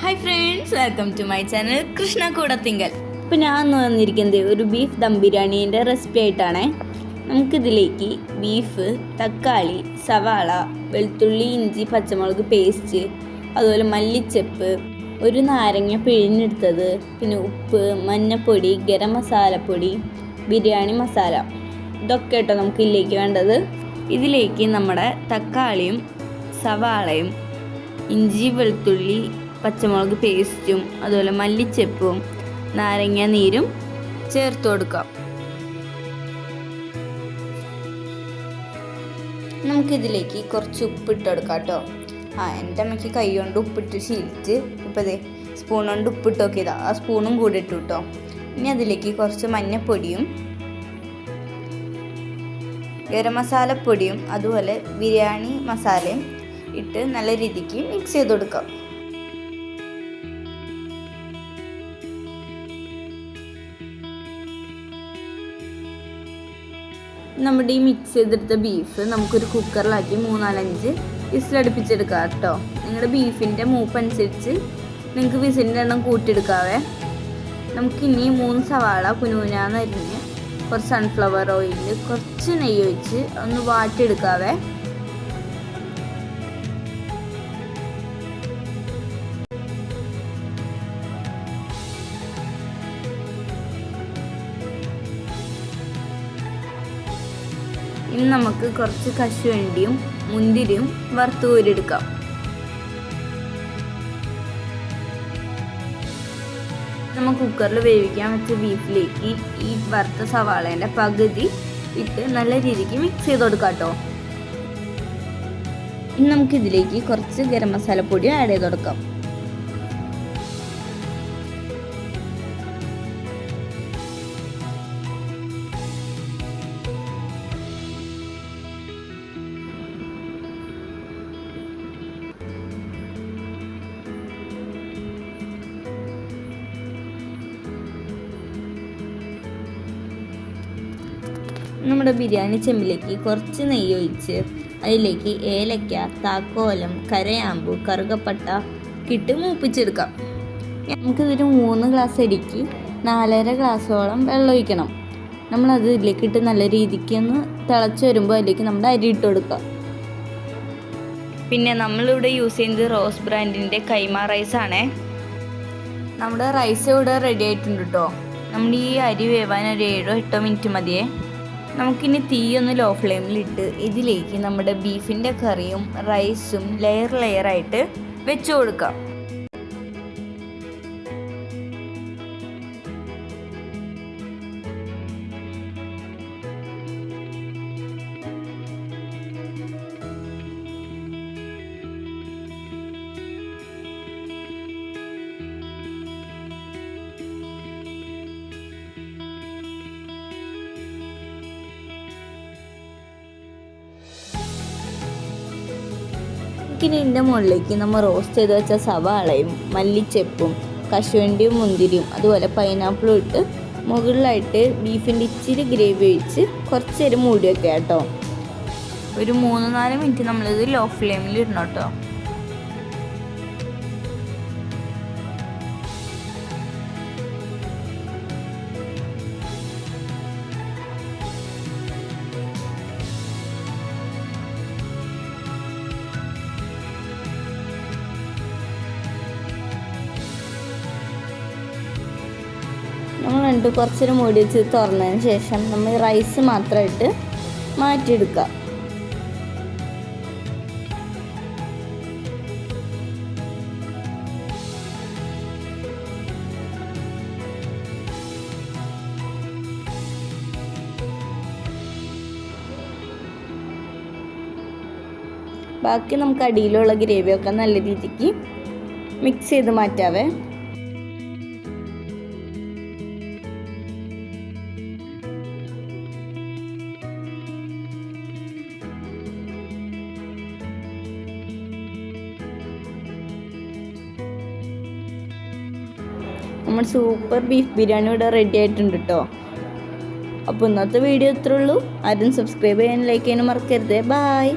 Hi friends, welcome to my channel Krishna Koodathinkal. ഇപ്പോൾ ഞാൻ വന്നിരിക്കുന്നത് ഒരു ബീഫ് ദം ബിരിയാണീൻ്റെ റെസിപ്പി ആയിട്ടാണ്. നമുക്കിതിലേക്ക് ബീഫ്, തക്കാളി, സവാള, വെളുത്തുള്ളി, ഇഞ്ചി, പച്ചമുളക് പേസ്റ്റ്, അതുപോലെ മല്ലിച്ചപ്പ്, ഒരു നാരങ്ങ പിഴിഞ്ഞെടുത്തത്, പിന്നെ ഉപ്പ്, മഞ്ഞൾപ്പൊടി, ഗരം മസാലപ്പൊടി, ബിരിയാണി മസാല, ഇതൊക്കെ കേട്ടോ നമുക്ക് ഇതിലേക്ക് വേണ്ടത്. ഇതിലേക്ക് നമ്മുടെ തക്കാളിയും സവാളയും ഇഞ്ചി, വെളുത്തുള്ളി, പച്ചമുളക് പേസ്റ്റും, അതുപോലെ മല്ലിച്ചെപ്പും നാരങ്ങ നീരും ചേർത്ത് കൊടുക്കാം. നമുക്കിതിലേക്ക് കുറച്ച് ഉപ്പിട്ട് കൊടുക്കാം കേട്ടോ. എൻ്റെ അമ്മയ്ക്ക് കൈ കൊണ്ട് ഉപ്പിട്ട് ശീലിച്ച് ഇപ്പോൾ ഇതേ സ്പൂൺ കൊണ്ട് ഉപ്പിട്ട് നോക്കിയതാ. ആ സ്പൂണും കൂടി ഇട്ടു കേട്ടോ. ഇനി അതിലേക്ക് കുറച്ച് മഞ്ഞൾപ്പൊടിയും ഗരം മസാലപ്പൊടിയും അതുപോലെ ബിരിയാണി മസാലയും ഇട്ട് നല്ല രീതിക്ക് മിക്സ് ചെയ്ത് കൊടുക്കാം. നമ്മുടെ ഈ മിക്സ് ചെയ്തെടുത്ത ബീഫ് നമുക്കൊരു കുക്കറിലാക്കി 3-4-5 വിസിലടുപ്പിച്ചെടുക്കാം കേട്ടോ. നിങ്ങളുടെ ബീഫിൻ്റെ മൂപ്പനുസരിച്ച് നിങ്ങൾക്ക് വിസിലിൻ്റെ എണ്ണം കൂട്ടിയെടുക്കാവേ. നമുക്കിനി 3 സവാള കുനുകുനാന്ന് അരിഞ്ഞ് കുറച്ച് സൺഫ്ലവർ ഓയിൽ, കുറച്ച് നെയ്യ് ഒഴിച്ച് ഒന്ന് വാട്ടിയെടുക്കാവേ. ഇനി നമുക്ക് കുറച്ച് കശുവണ്ടിയും മുന്തിരിയും വറുത്ത് കോരിയെടുക്കാം. നമ്മൾ കുക്കറിൽ വേവിക്കാൻ വെച്ച ബീഫിലേക്ക് ഈ വറുത്ത സവാളേൻ്റെ പകുതി ഇട്ട് നല്ല രീതിക്ക് മിക്സ് ചെയ്ത് കൊടുക്കാം കേട്ടോ. ഇനി നമുക്കിതിലേക്ക് കുറച്ച് ഗരം മസാലപ്പൊടി ആഡ് ചെയ്ത് കൊടുക്കാം. നമ്മുടെ ബിരിയാണി ചെമ്പിലേക്ക് കുറച്ച് നെയ്യ് ഒഴിച്ച് അതിലേക്ക് ഏലക്ക, താക്കോലം, കരയാമ്പു, കറുകപ്പട്ട ഇട്ട് മൂപ്പിച്ചെടുക്കാം. നമുക്കിതൊരു 3 ഗ്ലാസ് അരിക്ക് 4.5 ഗ്ലാസോളം വെള്ളം ഒഴിക്കണം. നമ്മളത് ഇതിലേക്ക് ഇട്ട് നല്ല രീതിക്ക് ഒന്ന് തിളച്ച് വരുമ്പോൾ അതിലേക്ക് നമ്മുടെ അരി ഇട്ട് കൊടുക്കാം. പിന്നെ നമ്മളിവിടെ യൂസ് ചെയ്യുന്നത് റോസ് ബ്രാൻഡിൻ്റെ കൈമ റൈസാണേ. നമ്മുടെ റൈസ് ഇവിടെ റെഡി ആയിട്ടുണ്ട് കേട്ടോ. നമ്മൾ ഈ അരി വേവാൻ ഒരു 7-8 മിനിറ്റ് മതിയേ. നമുക്കിനി തീയൊന്ന് ലോ ഫ്ലെയിമിലിട്ട് ഇതിലേക്ക് നമ്മുടെ ബീഫിൻ്റെ കറിയും റൈസും ലെയറായിട്ട് വെച്ച് കൊടുക്കാം. ഇതിൻ്റെ മുകളിലേക്ക് നമ്മൾ റോസ്റ്റ് ചെയ്ത് വെച്ച സവാളയും മല്ലിച്ചെപ്പും കശുവണ്ടിയും മുന്തിരിയും അതുപോലെ പൈനാപ്പിളും ഇട്ട് മുകളിലായിട്ട് ബീഫിൻ്റെ ഇച്ചിരി ഗ്രേവി ഒഴിച്ച് കുറച്ച് നേരം മൂടി വെക്കുക കേട്ടോ. ഒരു 3-4 മിനിറ്റ് നമ്മളിത് ലോ ഫ്ലെയിമിൽ ഇടണം കേട്ടോ. നമ്മൾ കുറച്ച് നേരം മൂടി വെച്ച് തുറന്നതിന് ശേഷം നമ്മൾ റൈസ് മാത്രമായിട്ട് മാറ്റിയെടുക്കുക. ബാക്കി നമുക്ക് അടിയിലുള്ള ഗ്രേവിയൊക്കെ നല്ല രീതിക്ക് മിക്സ് ചെയ്ത് മാറ്റാവേ. നമ്മൾ സൂപ്പർ ബീഫ് ബിരിയാണി ഇവിടെ റെഡി ആയിട്ടുണ്ട് കേട്ടോ. അപ്പോൾ ഇന്നത്തെ വീഡിയോ ഇത്രേ ഉള്ളൂ. ആരും സബ്സ്ക്രൈബ് ചെയ്യാനും ലൈക്ക് ചെയ്യാനും മറക്കരുത്. ബൈ.